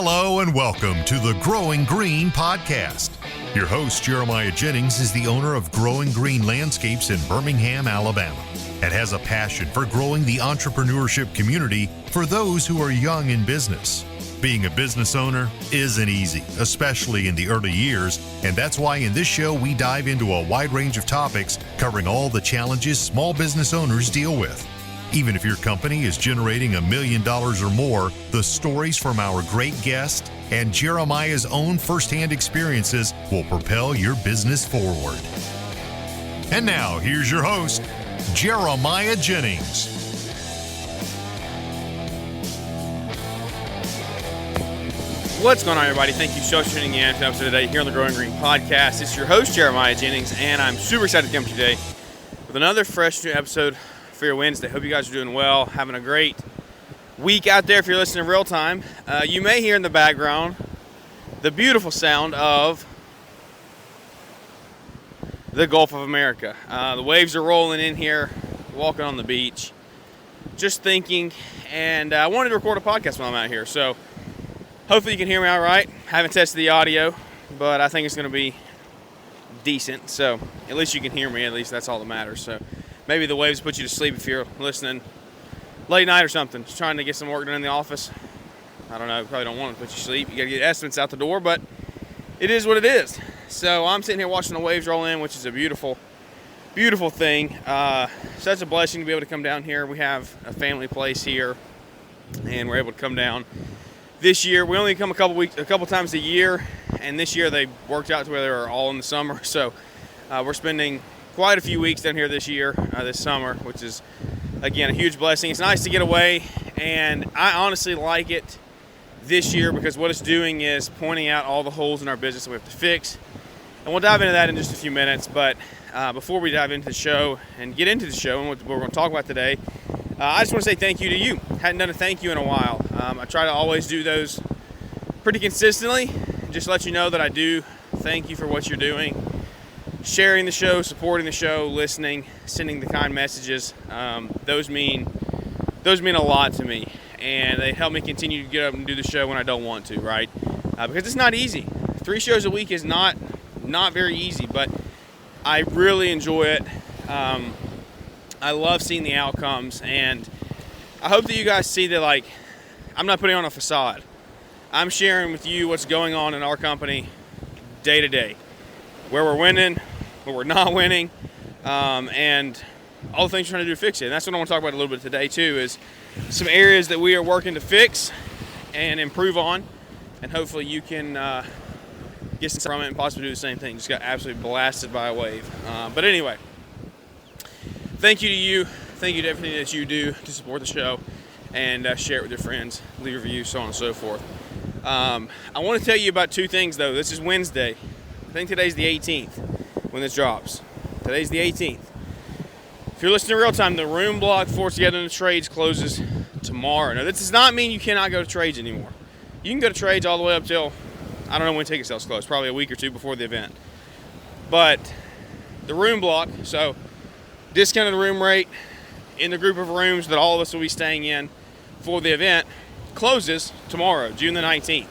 Hello and welcome to the Growing Green podcast. Your host, Jeremiah Jennings, is the owner of Growing Green Landscapes in Birmingham, Alabama, and has a passion for growing the entrepreneurship community for those who are young in business. Being a business owner isn't easy, especially in the early years, and that's why in this show we dive into a wide range of topics covering all the challenges small business owners deal with. Even if your company is generating $1 million or more, the stories from our great guest and Jeremiah's own firsthand experiences will propel your business forward. And now, here's your host, Jeremiah Jennings. What's going on, everybody? Thank you so much for tuning in to episode today here on the Growing Green podcast. It's your host, Jeremiah Jennings, and I'm super excited to come to you today with another fresh new episode for your Wednesday. Hope you guys are doing well, having a great week out there if you're listening in real time. You may hear in the background the beautiful sound of the Gulf of America. The waves are rolling in here, walking on the beach, just thinking, and I wanted to record a podcast while I'm out here, so hopefully you can hear me all right. Haven't tested the audio, but I think it's going to be decent, so at least you can hear me. At least that's all that matters. So maybe the waves put you to sleep if you're listening late night or something, just trying to get some work done in the office. I don't know, probably don't want to put you to sleep. You got to get estimates out the door, but it is what it is. So I'm sitting here watching the waves roll in, which is a beautiful, beautiful thing. Such a blessing to be able to come down here. We have a family place here, and we're able to come down. This year, we only come a couple times a year, and this year they worked out to where they were all in the summer. So we're spending quite a few weeks down here this year, this summer, which is, again, a huge blessing. It's nice to get away, and I honestly like it this year because what it's doing is pointing out all the holes in our business that we have to fix. And we'll dive into that in just a few minutes, but before we dive into the show and get into the show and what we're going to talk about today, I just want to say thank you to you. Hadn't done a thank you in a while. I try to always do those pretty consistently. Just let you know that I do thank you for what you're doing. Sharing the show, supporting the show, listening, sending the kind messages. Those mean a lot to me. And they help me continue to get up and do the show when I don't want to, right? Because it's not easy. 3 shows a week is not very easy, but I really enjoy it. I love seeing the outcomes, and I hope that you guys see that, like, I'm not putting on a facade. I'm sharing with you what's going on in our company day to day, where we're winning, where we're not winning, and all the things we're trying to do to fix it. And that's what I want to talk about a little bit today, too, is some areas that we are working to fix and improve on, and hopefully you can get some from it and possibly do the same thing. Just got absolutely blasted by a wave. But anyway, thank you to you. Thank you to everything that you do to support the show and share it with your friends, leave a review, so on and so forth. I want to tell you about 2 things, though. This is Wednesday. I think today's the 18th when this drops. Today's the 18th. If you're listening in real time, the room block for Together in the Trades closes tomorrow. Now, this does not mean you cannot go to trades anymore. You can go to trades all the way up till, I don't know when ticket sales close, probably a week or 2 before the event. But the room block, so discounted room rate in the group of rooms that all of us will be staying in for the event, closes tomorrow, June the 19th.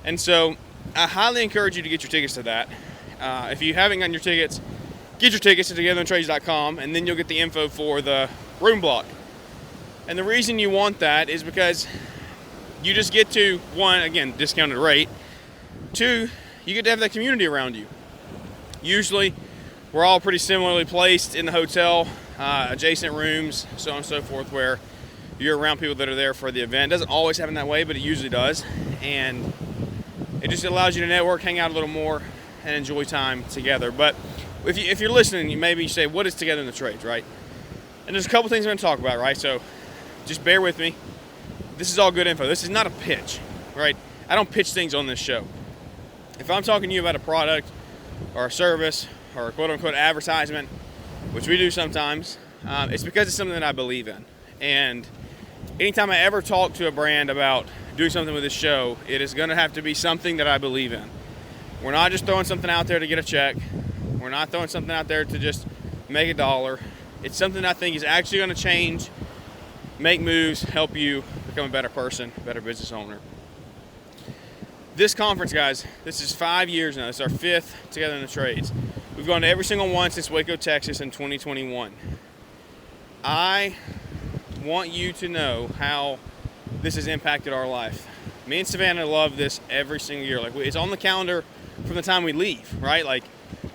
And so I highly encourage you to get your tickets to that. If you haven't gotten your tickets, get your tickets to togetherintrades.com, and then you'll get the info for the room block. And the reason you want that is because you just get to, 1, again, discounted rate. 2, you get to have that community around you. Usually, we're all pretty similarly placed in the hotel, adjacent rooms, so on and so forth, where you're around people that are there for the event. It doesn't always happen that way, but it usually does. And it just allows you to network, hang out a little more, and enjoy time together. But if you're listening, you maybe say, what is Together in the Trades, right? And there's a couple things I'm going to talk about, right? So just bear with me. This is all good info. This is not a pitch, right? I don't pitch things on this show. If I'm talking to you about a product or a service or a quote-unquote advertisement, which we do sometimes, it's because it's something that I believe in. And anytime I ever talk to a brand about doing something with this show, it is going to have to be something that I believe in. We're not just throwing something out there to get a check. We're not throwing something out there to just make $1. It's something I think is actually going to change, make moves, help you become a better person, better business owner. This conference, guys, this is 5 years now. It's our 5th together in the trades. We've gone to every single one since Waco, Texas in 2021. I want you to know how this has impacted our life. Me and Savannah love this every single year. Like, it's on the calendar from the time we leave, right? Like,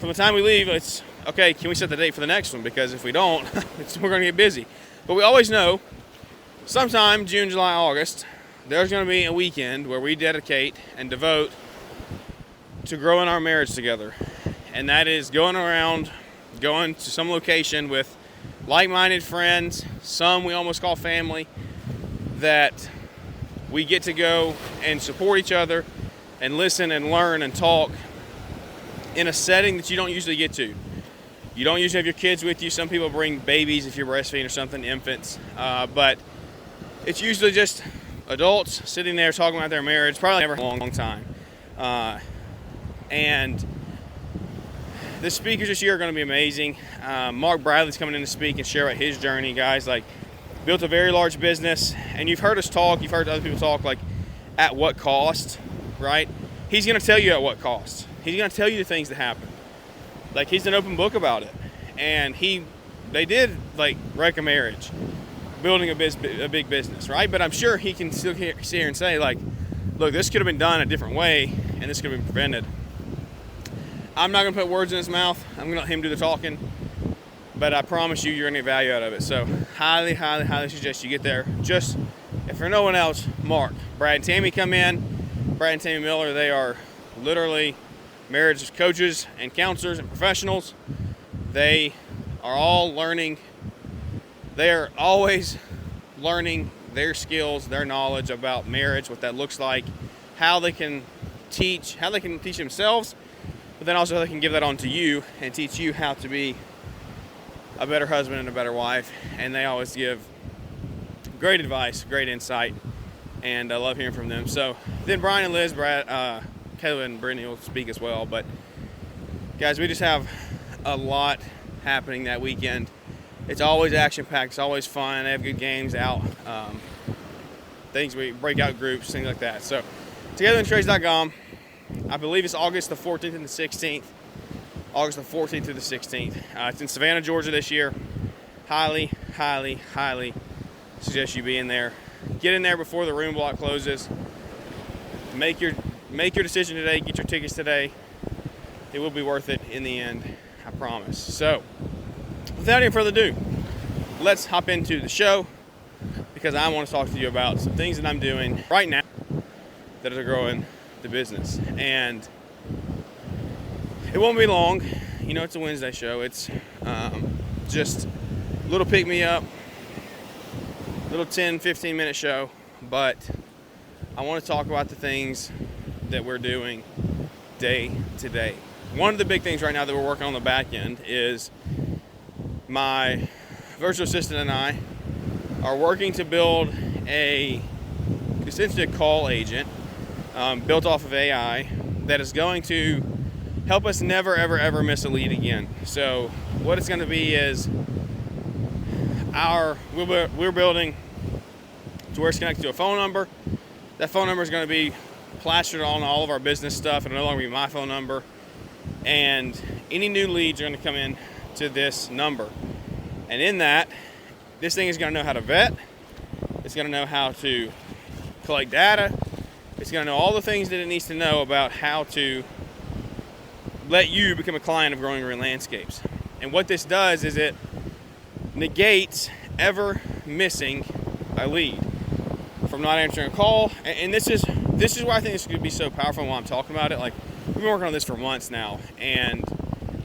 from the time we leave, it's, okay, can we set the date for the next one? Because if we don't, we're going to get busy. But we always know sometime June, July, August, there's going to be a weekend where we dedicate and devote to growing our marriage together. And that is going to some location with like-minded friends, some we almost call family, that we get to go and support each other and listen and learn and talk in a setting that you don't usually get to. You don't usually have your kids with you. Some people bring babies if you're breastfeeding or something, infants. But it's usually just adults sitting there talking about their marriage, probably never a long time. And the speakers this year are going to be amazing. Mark Bradley's coming in to speak and share about his journey, guys. Like, built a very large business, and you've heard us talk, you've heard other people talk, like, at what cost, right? He's going to tell you at what cost. He's going to tell you the things that happen. Like, he's an open book about it. And they did, like, wreck a marriage, building a big business, right? But I'm sure he can still sit here and say, like, look, this could have been done a different way, and this could have been prevented. I'm not going to put words in his mouth. I'm going to let him do the talking. But I promise you, you're going to get value out of it. So highly, highly, highly suggest you get there. Just, if for no one else, Mark. Brad and Tammy come in. Brad and Tammy Miller, they are literally marriage coaches and counselors and professionals. They are all learning. They are always learning their skills, their knowledge about marriage, what that looks like, how they can teach themselves, but then also they can give that on to you and teach you how to be a better husband and a better wife. And they always give great advice, great insight, and I love hearing from them. So then Brian and Liz, Brad, Caleb and Brittany will speak as well. But guys, we just have a lot happening that weekend. It's always action-packed. It's always fun. They have good games out. Things, we break out groups, things like that. So togetherintrades.com. I believe it's August the 14th and the 16th. August the 14th through the 16th. It's in Savannah, Georgia this year. Highly, highly, highly suggest you be in there. Get in there before the room block closes. Make your decision today. Get your tickets today. It will be worth it in the end. I promise. So, without any further ado, let's hop into the show, because I want to talk to you about some things that I'm doing right now that are growing the business. And it won't be long. You know, it's a Wednesday show. It's just a little pick-me-up, little 10, 15-minute show. But I want to talk about the things that we're doing day to day. One of the big things right now that we're working on the back end is my virtual assistant and I are working to build essentially a call agent built off of AI that is going to help us never, ever, ever miss a lead again. So what it's going to be is we're building to where it's connected to a phone number. That phone number is going to be plastered on all of our business stuff. It'll no longer be my phone number. And any new leads are going to come in to this number. And in that, this thing is going to know how to vet. It's going to know how to collect data. It's going to know all the things that it needs to know about how to let you become a client of Growing Green Landscapes. And what this does is it negates ever missing a lead from not answering a call. And this is why I think this could be so powerful while I'm talking about it. Like, we've been working on this for months now, and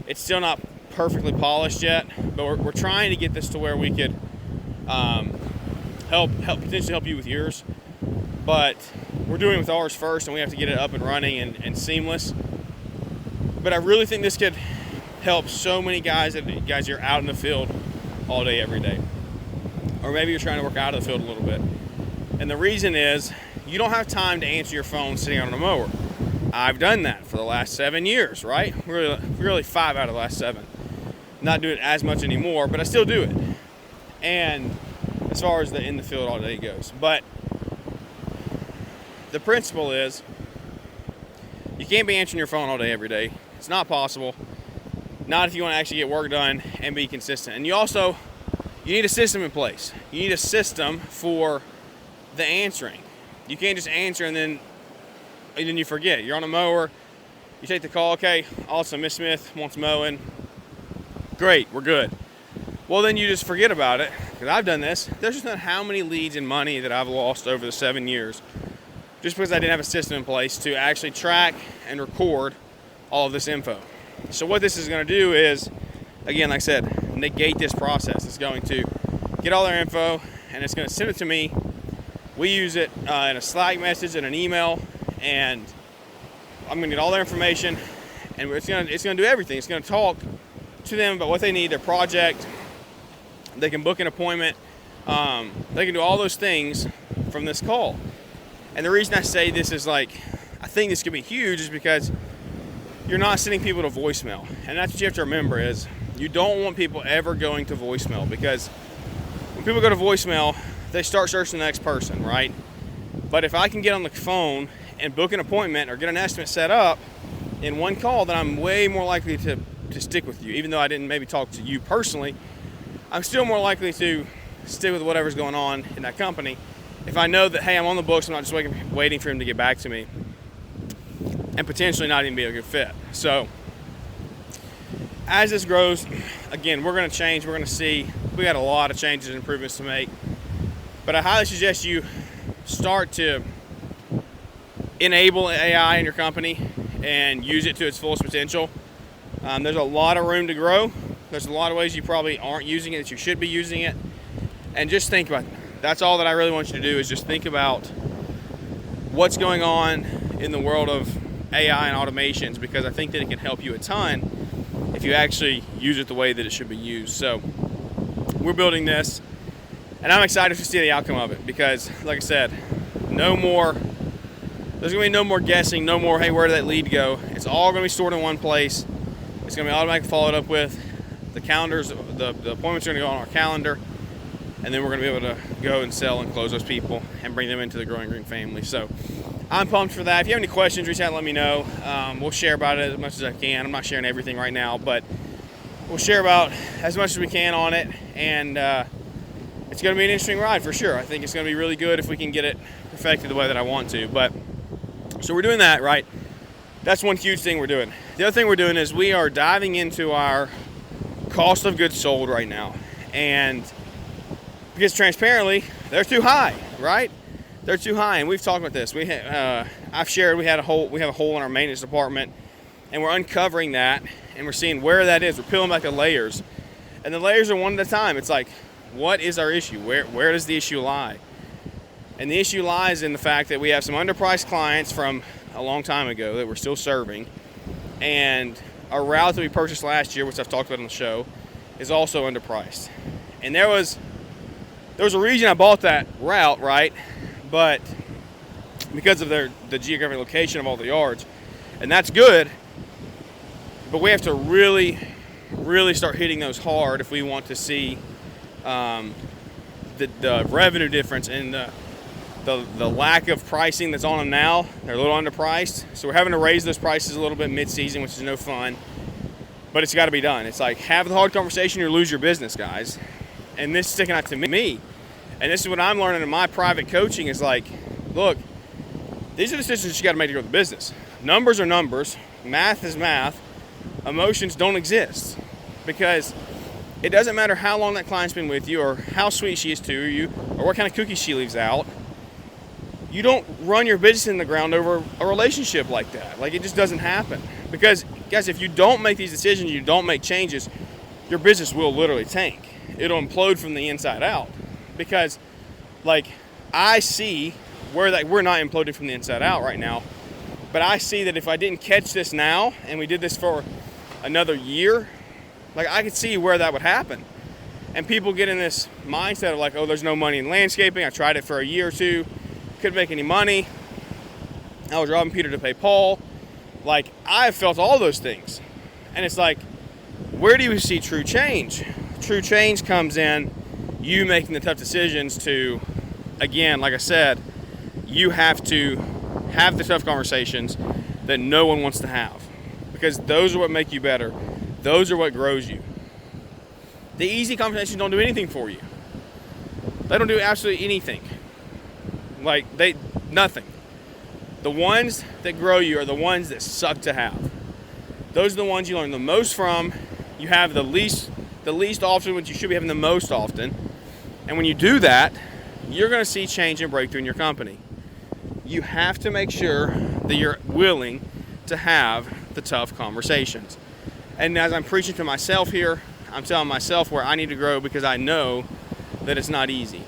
it's still not perfectly polished yet, but we're trying to get this to where we could potentially help you with yours. But we're doing it with ours first, and we have to get it up and running and seamless. But I really think this could help so many guys that you're out in the field all day, every day. Or maybe you're trying to work out of the field a little bit. And the reason is you don't have time to answer your phone sitting on a mower. I've done that for the last 7 years, right? Really 5 out of the last 7. Not do it as much anymore, but I still do it. And as far as in the field all day goes. But the principle is You can't be answering your phone all day, every day. It's not possible. Not if you want to actually get work done and be consistent. And you need a system in place. You need a system for the answering. You can't just answer and then you forget. You're on a mower, you take the call, okay, awesome, Miss Smith wants mowing. Great, we're good. Well, then you just forget about it, because I've done this. There's just not how many leads and money that I've lost over the 7 years just because I didn't have a system in place to actually track and record all of this info. So what this is going to do is, again, like I said, negate this process. It's going to get all their info, and it's going to send it to me. We use it in a Slack message and an email, and I'm going to get all their information, and it's going to do everything. It's going to talk to them about what they need, their project. They can book an appointment. They can do all those things from this call. And the reason I say this is I think this could be huge is because you're not sending people to voicemail. And that's what you have to remember is you don't want people ever going to voicemail, because when people go to voicemail, they start searching the next person, right? But if I can get on the phone and book an appointment or get an estimate set up in one call, then I'm way more likely to stick with you. Even though I didn't maybe talk to you personally, I'm still more likely to stick with whatever's going on in that company if I know that, hey, I'm on the books, I'm not just waiting for him to get back to me and potentially not even be a good fit. So as this grows, again, we're going to change. We're going to see. We got a lot of changes and improvements to make. But I highly suggest you start to enable AI in your company and use it to its fullest potential. There's a lot of room to grow. There's a lot of ways you probably aren't using it that you should be using it. And just think about it. That's all that I really want you to do is just think about what's going on in the world of AI and automations, because I think that it can help you a ton if you actually use it the way that it should be used. So we're building this, and I'm excited to see the outcome of it, because like I said, there's going to be no more guessing, no more, hey, where did that lead go? It's all going to be stored in one place. It's going to be automatically followed up with. The calendars, the appointments are going to go on our calendar, and then we're going to be able to go and sell and close those people and bring them into the Growing Green family. So I'm pumped for that. If you have any questions, reach out and let me know. We'll share about it as much as I can. I'm not sharing everything right now, but we'll share about as much as we can on it, and it's going to be an interesting ride for sure. I think it's going to be really good if we can get it perfected the way that I want to. But so we're doing that, right? That's one huge thing we're doing. The other thing we're doing is we are diving into our cost of goods sold right now, and because transparently, they're too high, right? They're too high, and we've talked about this. I've shared we have a hole in our maintenance department, and we're uncovering that, and we're seeing where that is. We're peeling back the layers, and the layers are one at a time. It's like, what is our issue? Where does the issue lie? And the issue lies in the fact that we have some underpriced clients from a long time ago that we're still serving, and our route that we purchased last year, which I've talked about on the show, is also underpriced. And there was a reason I bought that route, right? But because of the geographic location of all the yards, and that's good, but we have to really, really start hitting those hard if we want to see the revenue difference and the lack of pricing that's on them now. They're a little underpriced, so we're having to raise those prices a little bit mid-season, which is no fun, but it's got to be done. It's like, have the hard conversation or lose your business, guys. And this is sticking out to me, and this is what I'm learning in my private coaching is like, look, these are decisions you got to make to grow the business. Numbers are numbers, math is math, emotions don't exist, because it doesn't matter how long that client's been with you or how sweet she is to you or what kind of cookies she leaves out. You don't run your business in the ground over a relationship like that. Like, it just doesn't happen. Because, guys, if you don't make these decisions, you don't make changes, your business will literally tank. It'll implode from the inside out. Because, like, I see where that we're not imploding from the inside out right now, but I see that if I didn't catch this now and we did this for another year, like, I could see where that would happen. And people get in this mindset of like, oh, there's no money in landscaping. I tried it for a year or two. Couldn't make any money. I was robbing Peter to pay Paul. Like, I've felt all those things. And it's like, where do you see true change? True change comes in you making the tough decisions to, again, like I said, you have to have the tough conversations, that no one wants to have, because those are what make you better. Those are what grows you. The easy conversations don't do anything for you. They don't do absolutely anything. Nothing. The ones that grow you are the ones that suck to have. Those are the ones you learn the most from. You have the least often, which you should be having the most often. And when you do that, you're going to see change and breakthrough in your company. You have to make sure that you're willing to have the tough conversations. And as I'm preaching to myself here, I'm telling myself where I need to grow, because I know that it's not easy.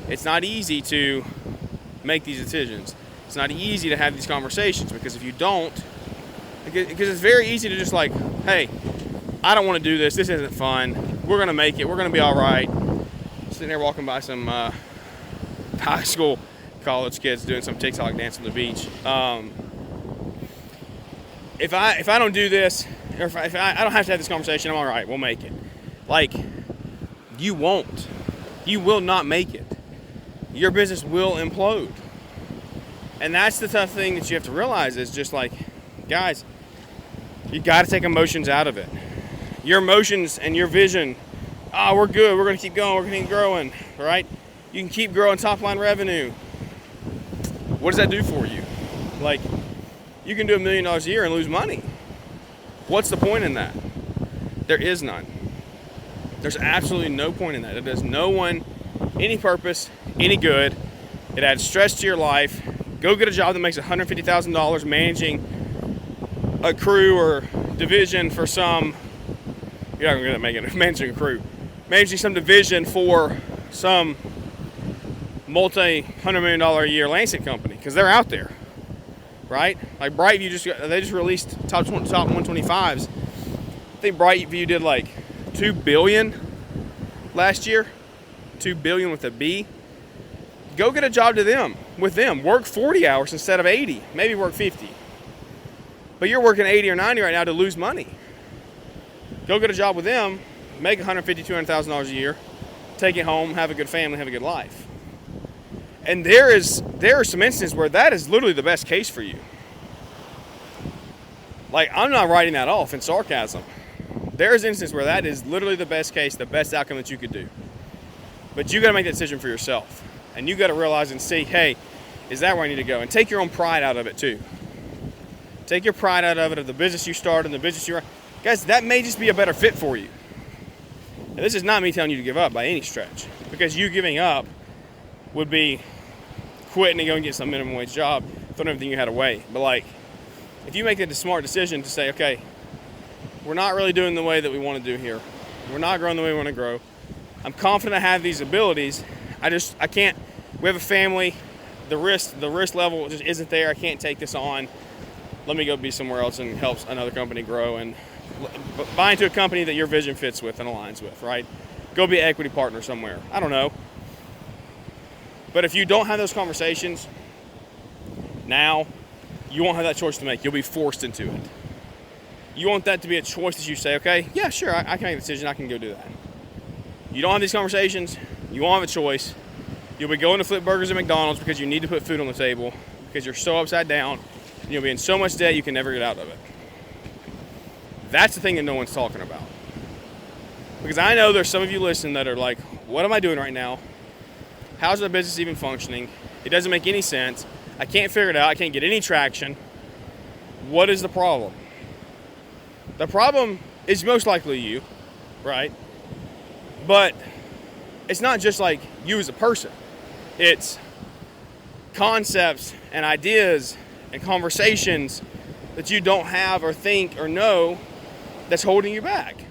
It's not easy to make these decisions. It's not easy to have these conversations, because if you don't, because it's very easy to just hey, I don't want to do this. This isn't fun. We're going to make it. We're going to be all right. Sitting there walking by some high school, college kids doing some TikTok dance on the beach. If I don't do this, or if I don't have to have this conversation, I'm all right. We'll make it. You won't. You will not make it. Your business will implode. And that's the tough thing that you have to realize is just guys, you got to take emotions out of it. Your emotions and your vision, we're good. We're going to keep going. We're going to keep growing, right? You can keep growing top line revenue. What does that do for you? You can do $1 million a year and lose money. What's the point in that? There is none. There's absolutely no point in that. It does no one any purpose, any good. It adds stress to your life. Go get a job that makes $150,000 managing a crew or division for some. You're not going to make it managing a crew. Managing some division for some multi-$100 million a year landscape company, because they're out there, right? Brightview they just released top 125s. I think Brightview did $2 billion last year. $2 billion with a B. Go get a job with them. Work 40 hours instead of 80. Maybe work 50. But you're working 80 or 90 right now to lose money. Go get a job with them, make $150,000, $200,000 a year, take it home, have a good family, have a good life. And there are some instances where that is literally the best case for you. I'm not writing that off in sarcasm. There's instances where that is literally the best case, the best outcome that you could do. But you got to make that decision for yourself. And you got to realize and see, hey, is that where I need to go? And take your own pride out of it too. Take your pride out of it, of the business you started and the business you're. Guys, that may just be a better fit for you. And this is not me telling you to give up by any stretch, because you giving up would be quitting and going and get some minimum wage job, throwing everything you had away. But if you make the smart decision to say, okay, we're not really doing the way that we want to do here. We're not growing the way we want to grow. I'm confident I have these abilities. I can't. We have a family. The risk level just isn't there. I can't take this on. Let me go be somewhere else and help another company grow, and buy into a company that your vision fits with and aligns with, right? Go be an equity partner somewhere. I don't know. But if you don't have those conversations now, you won't have that choice to make. You'll be forced into it. You want that to be a choice that you say, okay, yeah, sure, I can make a decision. I can go do that. You don't have these conversations. You won't have a choice. You'll be going to flip burgers at McDonald's because you need to put food on the table, because you're so upside down. And you'll be in so much debt you can never get out of it. That's the thing that no one's talking about. Because I know there's some of you listening that are like, what am I doing right now? How's my business even functioning? It doesn't make any sense. I can't figure it out. I can't get any traction. What is the problem? The problem is most likely you, right? But it's not just you as a person. It's concepts and ideas and conversations that you don't have or think or know that's holding you back.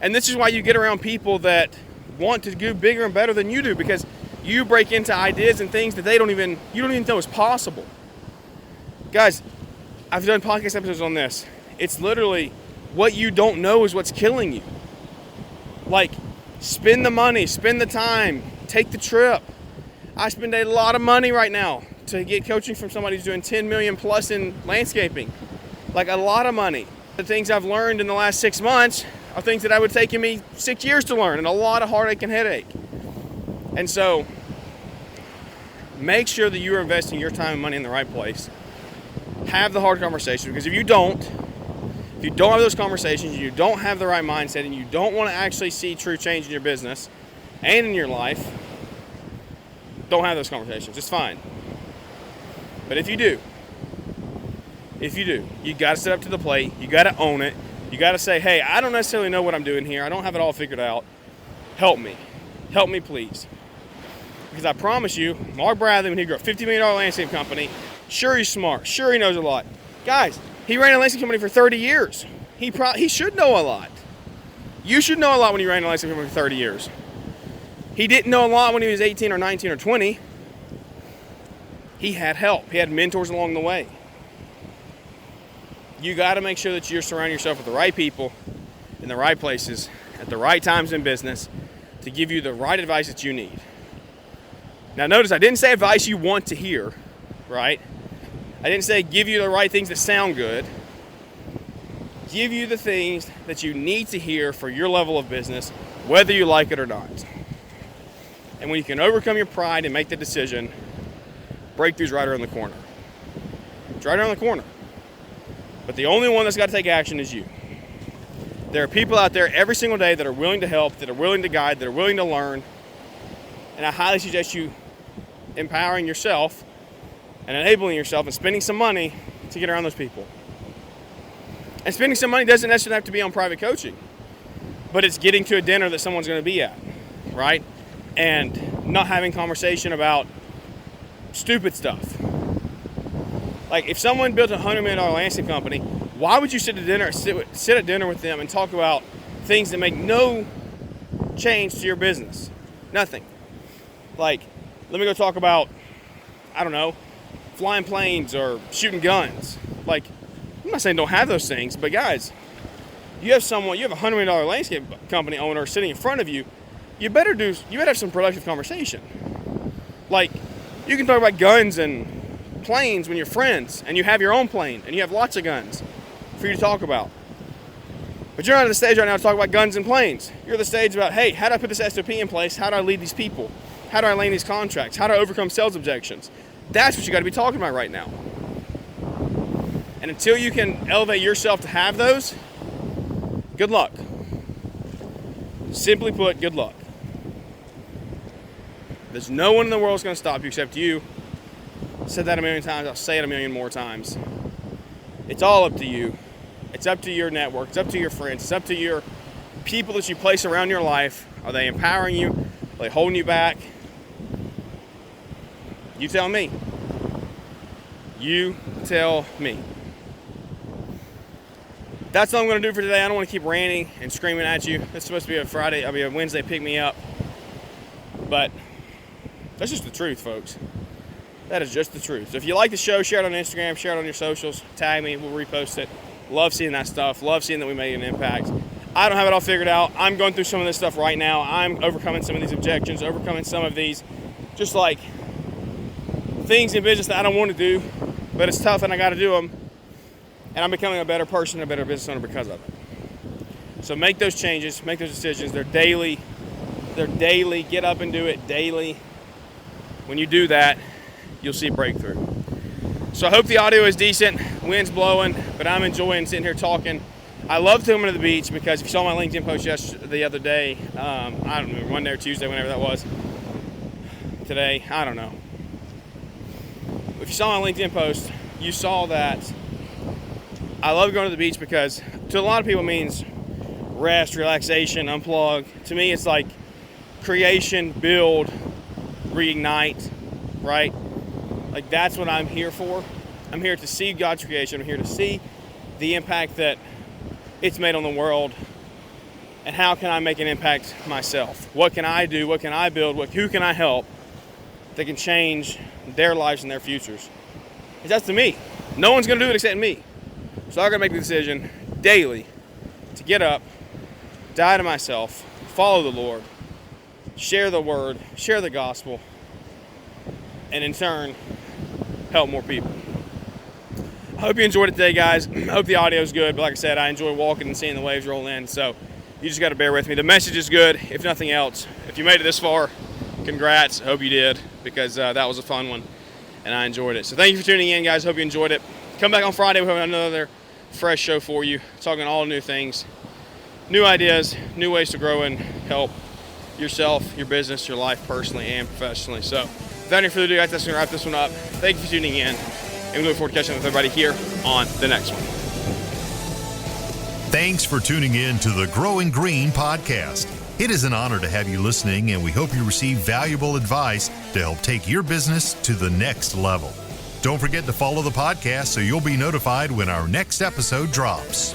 And this is why you get around people that want to do bigger and better than you do, because you break into ideas and things that you don't even know is possible. Guys, I've done podcast episodes on this. It's literally what you don't know is what's killing you. Spend the money, spend the time, take the trip. I spend a lot of money right now to get coaching from somebody who's doing 10 million plus in landscaping. A lot of money. The things I've learned in the last 6 months are things that would taken me 6 years to learn, and a lot of heartache and headache. And so make sure that you are investing your time and money in the right place. have the hard conversations, because if you don't have those conversations, you don't have the right mindset, and you don't want to actually see true change in your business and in your life, don't have those conversations. It's fine. But if you do, you got to step up to the plate. You got to own it. You got to say, hey, I don't necessarily know what I'm doing here. I don't have it all figured out. Help me. Help me, please. Because I promise you, Mark Bradley, when he grew a $50 million landscape company, sure, he's smart. Sure, he knows a lot. Guys, he ran a landscape company for 30 years. He should know a lot. You should know a lot when you ran a landscape company for 30 years. He didn't know a lot when he was 18 or 19 or 20. He had help. He had mentors along the way. You got to make sure that you're surrounding yourself with the right people in the right places at the right times in business to give you the right advice that you need. Now notice I didn't say advice you want to hear, right? I didn't say give you the right things that sound good. Give you the things that you need to hear for your level of business, whether you like it or not. And when you can overcome your pride and make the decision, breakthrough's right around the corner. It's right around the corner. But the only one that's got to take action is you. There are people out there every single day that are willing to help, that are willing to guide, that are willing to learn. And I highly suggest you empowering yourself and enabling yourself and spending some money to get around those people. And spending some money doesn't necessarily have to be on private coaching, but it's getting to a dinner that someone's going to be at, right? And not having conversation about stupid stuff. Like if someone built a $100 million landscape company, why would you sit at dinner with them and talk about things that make no change to your business? Nothing. Like, let me go talk about, I don't know, flying planes or shooting guns. Like, I'm not saying don't have those things, but guys, you have a $100 million landscape company owner sitting in front of you, you better have some productive conversation. Like, you can talk about guns and planes when you're friends and you have your own plane and you have lots of guns for you to talk about. But you're not at the stage right now to talk about guns and planes. You're at the stage about, hey, how do I put this SOP in place? How do I lead these people? How do I land these contracts? How do I overcome sales objections? That's what you got to be talking about right now. And until you can elevate yourself to have those, good luck. Simply put, good luck. There's no one in the world that's going to stop you except you. I've said that a million times. I'll say it a million more times. It's all up to you. It's up to your network. It's up to your friends. It's up to your people that you place around your life. Are they empowering you? Are they holding you back? You tell me. You tell me. That's all I'm going to do for today. I don't want to keep ranting and screaming at you. It's supposed to be a Wednesday pick me up. But that's just the truth, folks. That is just the truth. So if you like the show, share it on Instagram, share it on your socials, tag me, we'll repost it. Love seeing that stuff. Love seeing that we made an impact. I don't have it all figured out. I'm going through some of this stuff right now. I'm overcoming some of these objections, overcoming some of these just like things in business that I don't want to do, but it's tough and I got to do them. And I'm becoming a better person, a better business owner because of it. So make those changes, make those decisions. They're daily. Get up and do it daily. When you do that, you'll see a breakthrough. So I hope the audio is decent. Wind's blowing, but I'm enjoying sitting here talking. I love coming to the beach because if you saw my LinkedIn post the other day, I don't remember, Monday or Tuesday, whenever that was. Today, I don't know. If you saw my LinkedIn post, you saw that I love going to the beach because to a lot of people it means rest, relaxation, unplug. To me, it's like creation, build, reignite, right? Like that's what I'm here for. I'm here to see God's creation. I'm here to see the impact that it's made on the world, and how can I make an impact myself? What can I do? What can I build? Who can I help that can change their lives and their futures? It's up to me. No one's going to do it except me. So I'm going to make the decision daily to get up, die to myself, follow the Lord, share the word, share the gospel, and in turn, help more people. I hope you enjoyed it today, guys. I hope the audio is good. But like I said, I enjoy walking and seeing the waves roll in. So you just got to bear with me. The message is good, if nothing else. If you made it this far, congrats. I hope you did, because that was a fun one, and I enjoyed it. So thank you for tuning in, guys. Hope you enjoyed it. Come back on Friday. We'll have another fresh show for you, talking all new things, new ideas, new ways to grow and help yourself, your business, your life personally and professionally. So without any further ado, guys, that's going to wrap this one up. Thank you for tuning in, and we look forward to catching up with everybody here on the next one. Thanks for tuning in to the Growing Green podcast. It is an honor to have you listening, and we hope you receive valuable advice to help take your business to the next level. Don't forget to follow the podcast so you'll be notified when our next episode drops.